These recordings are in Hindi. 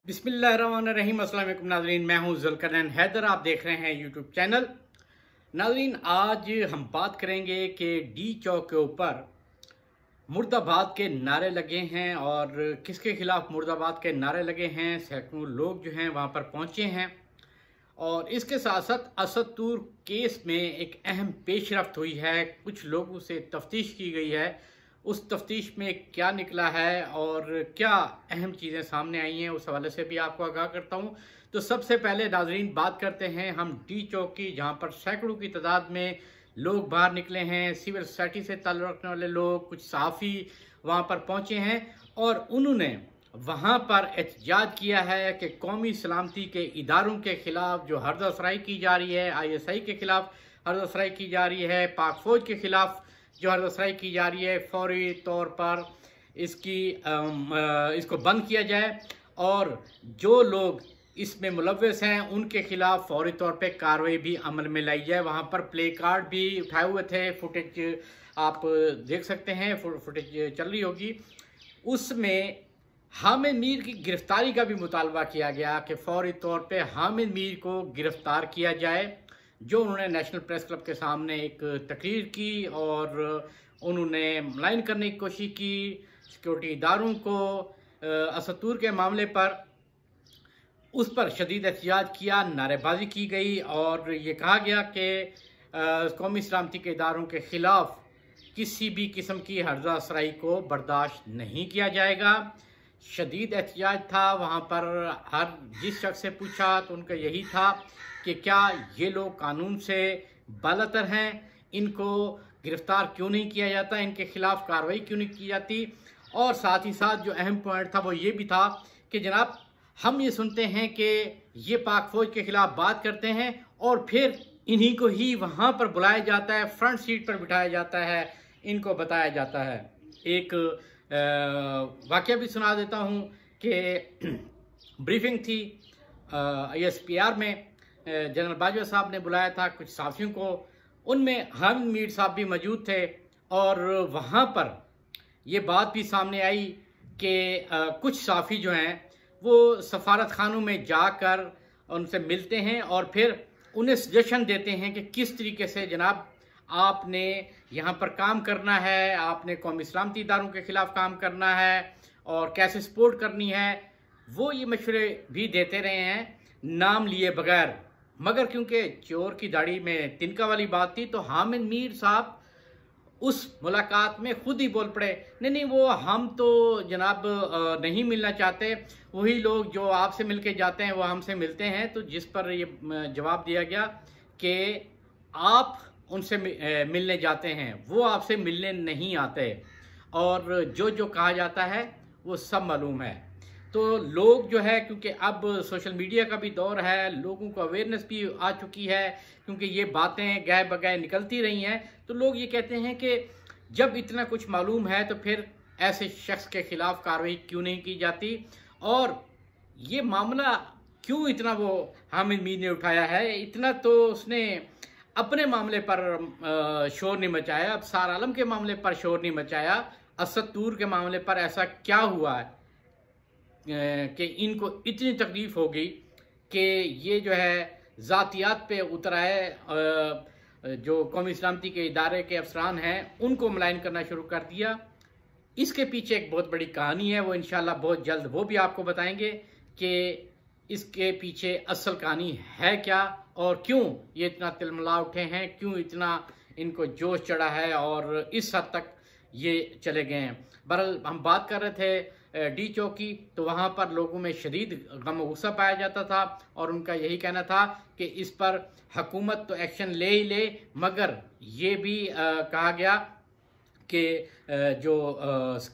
बिस्मिल्लाहिर्रहमानिर्रहीम। अस्सलाम वालेकुम नाज़रीन, मैं हूं ज़ुल्करनैन हैदर। आप देख रहे हैं यूट्यूब चैनल। नाज़रीन, आज हम बात करेंगे कि डी चौक के ऊपर मुर्दाबाद के नारे लगे हैं और किसके खिलाफ मुर्दाबाद के नारे लगे हैं। सैकड़ों लोग जो हैं वहां पर पहुंचे हैं और इसके साथ साथ असद तूर केस में एक अहम पेशरफ्त हुई है। कुछ लोगों से तफ्तीश की गई है, उस तफ्तीश में क्या निकला है और क्या अहम चीज़ें सामने आई हैं, उस हवाले से भी आपको आगाह करता हूं। तो सबसे पहले नाजरीन बात करते हैं हम डी चौक की, जहां पर सैकड़ों की तादाद में लोग बाहर निकले हैं। सिविल सोसाइटी से ताल्लुक़ रखने वाले लोग, कुछ सहाफ़ी वहां पर पहुंचे हैं और उन्होंने वहां पर एहतजाज किया है कि कौमी सलामती के इदारों के खिलाफ जो हरदसराई की जा रही है, ISI के खिलाफ हरदसराई की जा रही है, पाक फौज के खिलाफ जो हरदसराई की जा रही है, फौरी तौर पर इसको बंद किया जाए और जो लोग इसमें मुलव्वस हैं उनके खिलाफ फौरी तौर पे कार्रवाई भी अमल में लाई जाए। वहाँ पर प्ले कार्ड भी उठाए हुए थे, फुटेज आप देख सकते हैं, फुटेज चल रही होगी। उसमें हामिद मीर की गिरफ्तारी का भी मुतालबा किया गया कि फौरी तौर पे हामिद मीर को गिरफ्तार किया जाए, जो उन्होंने नेशनल प्रेस क्लब के सामने एक तकरीर की और उन्होंने मुलायन करने की कोशिश की सिक्योरिटी इदारों को। असद तूर के मामले पर उस पर शदीद एहतजाज किया, नारेबाजी की गई और ये कहा गया कि कौमी सलामती के इदारों के खिलाफ किसी भी किस्म की हरदसराई को बर्दाश्त नहीं किया जाएगा। शदीद एहतजाज था वहाँ पर। हर जिस शख्स से पूछा तो उनका यही था कि क्या ये लोग कानून से बालातर हैं, इनको गिरफ्तार क्यों नहीं किया जाता, इनके खिलाफ कार्रवाई क्यों नहीं की जाती। और साथ ही साथ जो अहम पॉइंट था वो ये भी था कि जनाब, हम ये सुनते हैं कि ये पाक फौज के खिलाफ बात करते हैं और फिर इन्हीं को ही वहाँ पर बुलाया जाता है, फ्रंट सीट पर बिठाया जाता है, इनको बताया जाता है। एक वाक़या भी सुना देता हूँ कि ब्रीफिंग थी ISPR में, जनरल बाजवा साहब ने बुलाया था कुछ साथियों को, उनमें हामिद मीर साहब भी मौजूद थे और वहाँ पर ये बात भी सामने आई कि कुछ साफ़ी जो हैं वो सफारत खानों में जाकर उनसे मिलते हैं और फिर उन्हें सजेशन देते हैं कि किस तरीके से जनाब आपने यहाँ पर काम करना है, आपने कौमी सलामती इदारों के खिलाफ काम करना है और कैसे सपोर्ट करनी है। वो ये मशवरे भी देते रहे हैं नाम लिए बगैर, मगर क्योंकि चोर की दाढ़ी में तिनका वाली बात थी तो हामिद मीर साहब उस मुलाकात में खुद ही बोल पड़े, नहीं वो हम तो जनाब नहीं मिलना चाहते, वही लोग जो आपसे मिलके जाते हैं वो हमसे मिलते हैं। तो जिस पर ये जवाब दिया गया कि आप उनसे मिलने जाते हैं, वो आपसे मिलने नहीं आते और जो जो कहा जाता है वो सब मालूम है। तो लोग जो है, क्योंकि अब सोशल मीडिया का भी दौर है, लोगों को अवेयरनेस भी आ चुकी है, क्योंकि ये बातें गाय बगाए निकलती रही हैं, तो लोग ये कहते हैं कि जब इतना कुछ मालूम है तो फिर ऐसे शख्स के खिलाफ कार्रवाई क्यों नहीं की जाती और ये मामला क्यों इतना वो हामिद मीर ने उठाया है। इतना तो उसने अपने मामले पर शोर नहीं मचाया, अब सार आलम के मामले पर शोर नहीं मचाया। असद तूर के मामले पर ऐसा क्या हुआ है कि इनको इतनी तकलीफ हो गई कि ये जो है ज़ातियात पे उतर आए, जो कौमी सलामती के इदारे के अफसरान हैं उनको मुलायन करना शुरू कर दिया। इसके पीछे एक बहुत बड़ी कहानी है, वो इंशाल्लाह बहुत जल्द वो भी आपको बताएंगे कि इसके पीछे असल कहानी है क्या और क्यों ये इतना तिलमिला उठे हैं, क्यों इतना इनको जोश चढ़ा है और इस हद तक ये चले गए हैं। बहरहाल हम बात कर रहे थे डी चौक की, तो वहाँ पर लोगों में शदीद गम गुस्सा पाया जाता था और उनका यही कहना था कि इस पर हुकूमत तो एक्शन ले ही ले, मगर ये भी कहा गया कि जो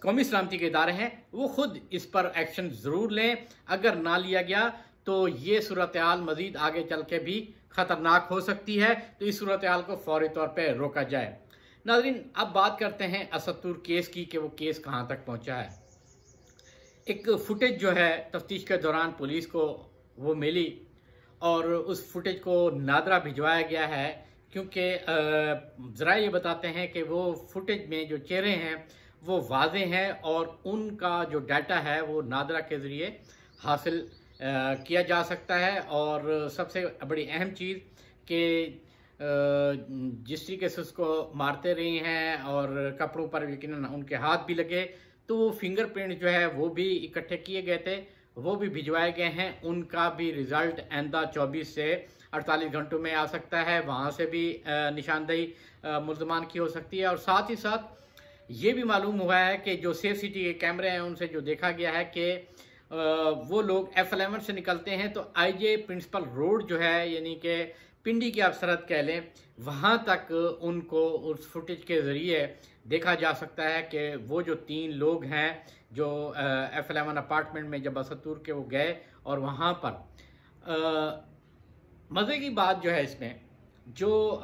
कौमी सलामती के इदारे हैं वो खुद इस पर एक्शन ज़रूर लें। अगर ना लिया गया तो ये सूरत हाल मज़ीद आगे चल के भी ख़तरनाक हो सकती है, तो इस सूरत हाल को फौरी तौर पर रोका जाए। नाज़रीन, अब बात करते हैं असद तूर केस की कि वो केस कहाँ तक पहुँचा है। एक फुटेज जो है तफ्तीश के दौरान पुलिस को वो मिली और उस फुटेज को नादरा भिजवाया गया है, क्योंकि ज़रा ये बताते हैं कि वो फुटेज में जो चेहरे हैं वो वाज़े हैं और उनका जो डाटा है वो नादरा के ज़रिए हासिल किया जा सकता है। और सबसे बड़ी अहम चीज़ कि जिस तरीके से उसको मारते रहे हैं और कपड़ों पर यकीनन उनके हाथ भी लगे, तो वो फिंगरप्रिंट जो है वो भी इकट्ठे किए गए थे, वो भी भिजवाए गए हैं। उनका भी रिज़ल्ट आइंदा 24 से 48 घंटों में आ सकता है। वहाँ से भी निशानदेही मुल्ज़मान की हो सकती है। और साथ ही साथ ये भी मालूम हुआ है कि जो सेफ सिटी के कैमरे हैं उनसे जो देखा गया है कि वो लोग F11 से निकलते हैं तो IJ प्रिंसिपल रोड जो है, यानी कि पिंडी की आप सरहद कह लें, वहाँ तक उनको उस फुटेज के ज़रिए देखा जा सकता है कि वो जो 3 लोग हैं जो F11 अपार्टमेंट में जब असदुर के वो गए और वहाँ पर मज़े की बात जो है इसमें, जो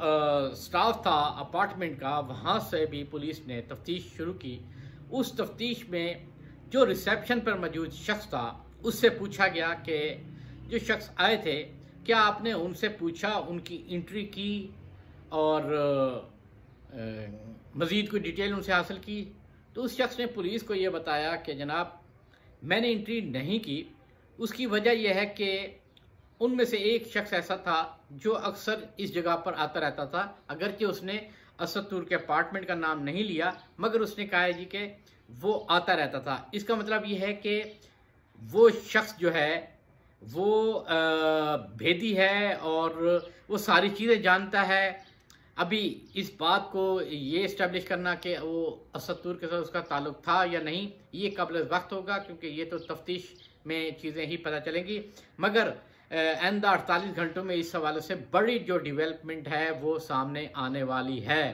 स्टाफ था अपार्टमेंट का, वहाँ से भी पुलिस ने तफ्तीश शुरू की। उस तफ्तीश में जो रिसेप्शन पर मौजूद शख्स था उससे पूछा गया कि जो शख्स आए थे क्या आपने उनसे पूछा, उनकी एंट्री की और मज़ीद कोई डिटेल उनसे हासिल की। तो उस शख्स ने पुलिस को ये बताया कि जनाब मैंने एंट्री नहीं की। उसकी वजह यह है कि उनमें से एक शख्स ऐसा था जो अक्सर इस जगह पर आता रहता था, अगरचे उसने असदुर के अपार्टमेंट का नाम नहीं लिया, मगर उसने कहा है जी कि वो आता रहता था। इसका मतलब ये है कि वो शख्स जो है वो भेदी है और वो सारी चीज़ें जानता है। अभी इस बात को ये इस्टेब्लिश करना कि वो असदुर के साथ उसका ताल्लुक था या नहीं, ये काबिल वक्त होगा, क्योंकि ये तो तफ्तीश में चीज़ें ही पता चलेंगी। मगर आइंदा 48 घंटों में इस हवाले से बड़ी जो डेवलपमेंट है वो सामने आने वाली है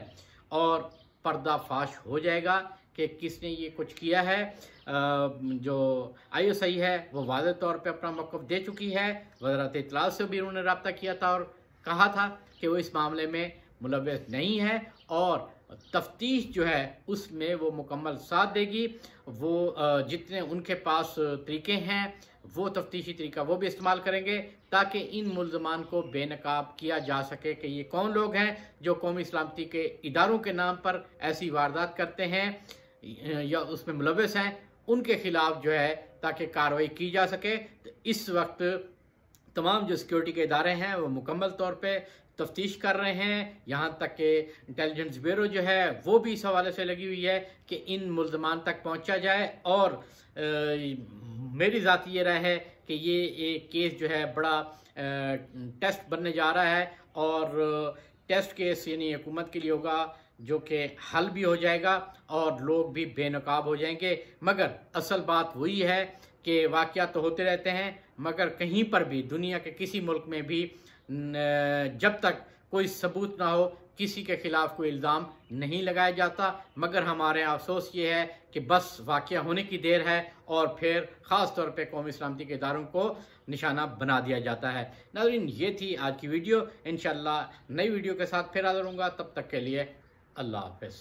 और पर्दाफाश हो जाएगा कि किसने ये कुछ किया है। जो ISI है वो वाज़ेह तौर पे अपना मौक़िफ़ दे चुकी है। वज़ारत इत्तलात से भी उन्होंने रब्ता किया था और कहा था कि वो इस मामले में मुलव्वस नहीं है और तफ्तीश जो है उसमें वो मुकम्मल साथ देगी। वो जितने उनके पास तरीके हैं वो तफ्तीशी तरीका वो भी इस्तेमाल करेंगे ताकि इन मुल्ज़मान को बेनकाब किया जा सके कि ये कौन लोग हैं जो कौमी सलामती के इदारों के नाम पर ऐसी वारदात करते हैं या उसमें मुलव्वस हैं, उनके खिलाफ जो है ताकि कार्रवाई की जा सके। तो इस वक्त तमाम जो सिक्योरिटी के इदारे हैं वो मुकम्मल तौर पे तफ्तीश कर रहे हैं। यहाँ तक कि इंटेलिजेंस ब्यूरो जो है वो भी इस हवाले से लगी हुई है कि इन मुल्ज़मान तक पहुँचा जाए। और मेरी ज़ाती ये राय है कि ये एक केस जो है बड़ा टेस्ट बनने जा रहा है और टेस्ट केस यानी हुकूमत के लिए होगा जो कि हल भी हो जाएगा और लोग भी बेनकाब हो जाएंगे। मगर असल बात वही है कि वाक़यात तो होते रहते हैं, मगर कहीं पर भी दुनिया के किसी मुल्क में भी जब तक कोई सबूत ना हो किसी के खिलाफ कोई इल्ज़ाम नहीं लगाया जाता। मगर हमारे अफसोस ये है कि बस वाक़या होने की देर है और फिर ख़ास तौर पे कौमी सलामती के इदारों को निशाना बना दिया जाता है। नाज़रीन, ये थी आज की वीडियो। इंशाअल्लाह नई वीडियो के साथ फिर हाज़िर होऊंगा, तब तक के लिए अल्लाह हाफ़िज़।